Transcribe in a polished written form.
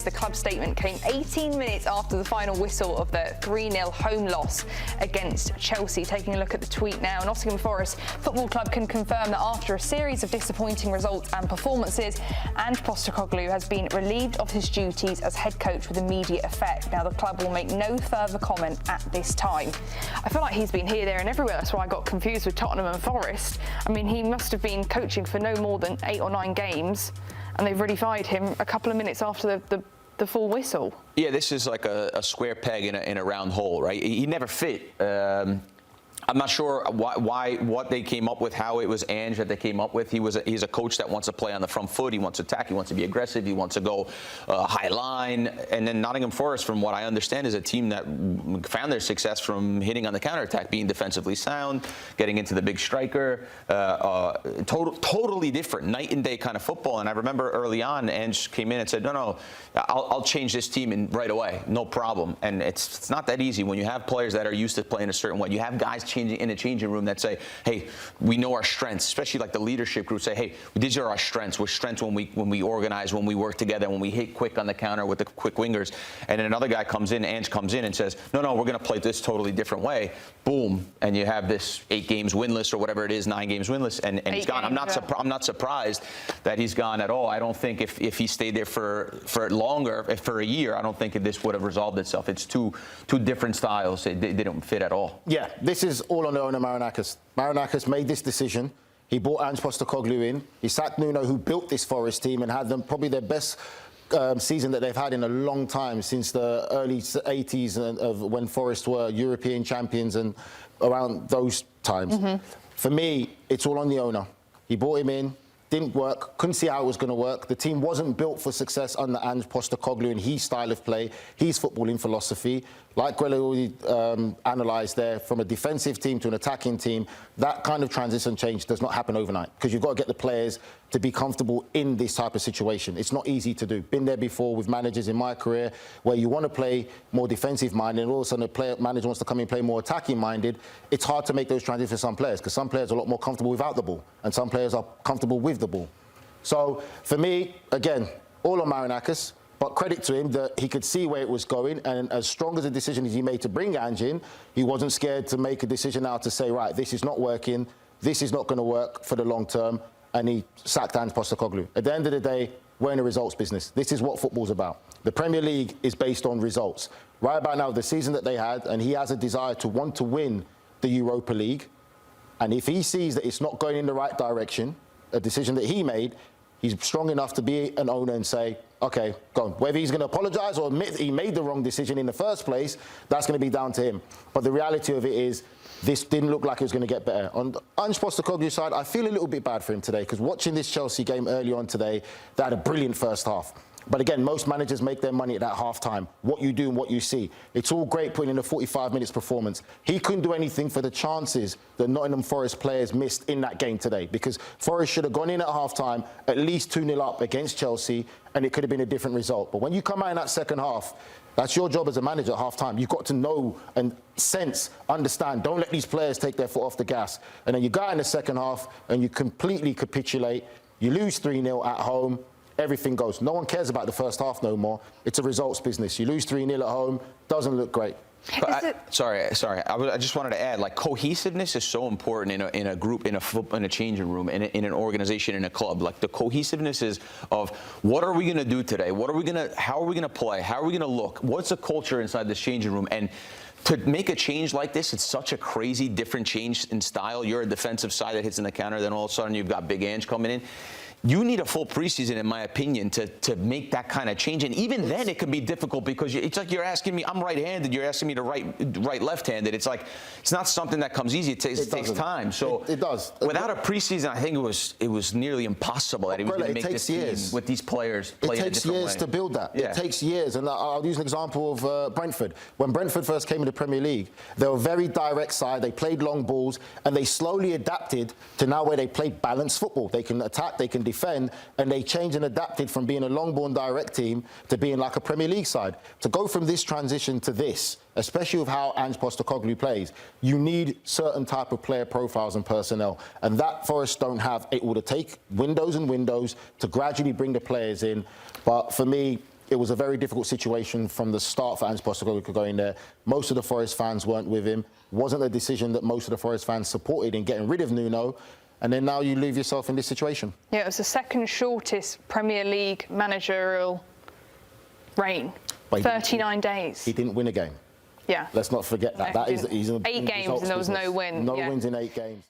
The club statement came 18 minutes after the final whistle of the 3-0 home loss against Chelsea. Taking a look at the tweet now, Nottingham Forest Football Club can confirm that after a series of disappointing results and performances, Ange Postecoglou has been relieved of his duties as head coach with immediate effect. Now, the club will make no further comment at this time. I feel like he's been here, there and everywhere. That's why I got confused with Tottenham and Forest. I mean, he must have been coaching for no more than 8 or 9 games, and they've already fired him a couple of minutes after the full whistle. Yeah, this is like a square peg in a round hole, right? He never fit. I'm not sure what they came up with, how it was Ange that they came up with. He's a coach that wants to play on the front foot. He wants to attack. He wants to be aggressive. He wants to go high line. And then Nottingham Forest, from what I understand, is a team that found their success from hitting on the counterattack, being defensively sound, getting into the big striker. Totally different, night and day kind of football. And I remember early on, Ange came in and said, no, I'll change this team right away, no problem. And it's not that easy when you have players that are used to playing a certain way. You have guys in a changing room that say, hey, we know our strengths, especially like the leadership group say, hey, these are our strengths. We're strengths when we organize, when we work together, when we hit quick on the counter with the quick wingers. And then another guy comes in, Ange comes in and says, no, we're going to play this totally different way. Boom. And you have this 8 games winless or whatever it is, 9 games winless, and he's gone. I'm not surprised that he's gone at all. I don't think if he stayed there for longer, for a year, I don't think this would have resolved itself. It's two different styles. They don't fit at all. Yeah, this is all on the owner, Marinakis. Marinakis made this decision. He brought Ange Postecoglou in. He sacked Nuno, who built this Forest team and had them probably their best season that they've had in a long time, since the early 80s of when Forest were European champions and around those times. For me, it's all on the owner. He brought him in. Didn't work, couldn't see how it was going to work. The team wasn't built for success under Ange Postecoglou and his style of play, his footballing philosophy. Like Grella already analysed there, from a defensive team to an attacking team, that kind of transition change does not happen overnight, because you've got to get the players to be comfortable in this type of situation. It's not easy to do. Been there before with managers in my career where you want to play more defensive-minded and all of a sudden the manager wants to come in and play more attacking-minded. It's hard to make those transitions for some players, because some players are a lot more comfortable without the ball and some players are comfortable with the ball. So for me, again, all on Marinakis. But credit to him that he could see where it was going, and as strong as a decision as he made to bring Ange in, he wasn't scared to make a decision now to say, right, this is not working, this is not going to work for the long term, and he sacked Ange Postecoglou. At the end of the day, we're in a results business. This is what football's about. The Premier League is based on results. Right about now, the season that they had, and he has a desire to want to win the Europa League, and if he sees that it's not going in the right direction, a decision that he made, he's strong enough to be an owner and say, OK, go on. Whether he's going to apologise or admit he made the wrong decision in the first place, that's going to be down to him. But the reality of it is, this didn't look like it was going to get better. On Ange Postecoglou's side, I feel a little bit bad for him today, because watching this Chelsea game early on today, they had a brilliant first half. But again, most managers make their money at that half-time. What you do and what you see. It's all great putting in a 45 minutes performance. He couldn't do anything for the chances that Nottingham Forest players missed in that game today, because Forest should have gone in at half-time, at least 2-0 up against Chelsea, and it could have been a different result. But when you come out in that second half, that's your job as a manager at half-time. You've got to know and sense, understand, don't let these players take their foot off the gas. And then you go out in the second half and you completely capitulate. You lose 3-0 at home. Everything goes. No one cares about the first half no more. It's a results business. You lose 3-0 at home, doesn't look great. But sorry. I just wanted to add, like, cohesiveness is so important in a group, in a changing room, in an organization, in a club. Like, the cohesiveness is of what are we going to do today? How are we going to play? How are we going to look? What's the culture inside this changing room? And to make a change like this, it's such a crazy different change in style. You're a defensive side that hits in the counter, then all of a sudden you've got Big Ange coming in. You need a full preseason, in my opinion, to make that kind of change. And even then, it can be difficult, because it's like you're asking me, I'm right-handed, you're asking me to right left-handed. It's like, it's not something that comes easy. It takes time. So it does. Without a preseason, I think it was nearly impossible that he was going to make this team with these players play in a different way. It takes years to build that. Yeah. It takes years. And I'll use an example of Brentford. When Brentford first came in the Premier League, they were a very direct side. They played long balls, and they slowly adapted to now where they play balanced football. They can attack, they can defend, and they changed and adapted from being a long ball and direct team to being like a Premier League side. To go from this transition to this, especially with how Ange Postecoglou plays, you need certain type of player profiles and personnel. And that Forest don't have. It will take windows and windows to gradually bring the players in. But for me, it was a very difficult situation from the start for Ange Postecoglou going there. Most of the Forest fans weren't with him. Wasn't a decision that most of the Forest fans supported in getting rid of Nuno. And then now you leave yourself in this situation. Yeah, it was the second shortest Premier League managerial reign. 39 days. He didn't win a game. Yeah. Let's not forget that. No, That is, he's 8 games and there was no win. No wins in 8 games.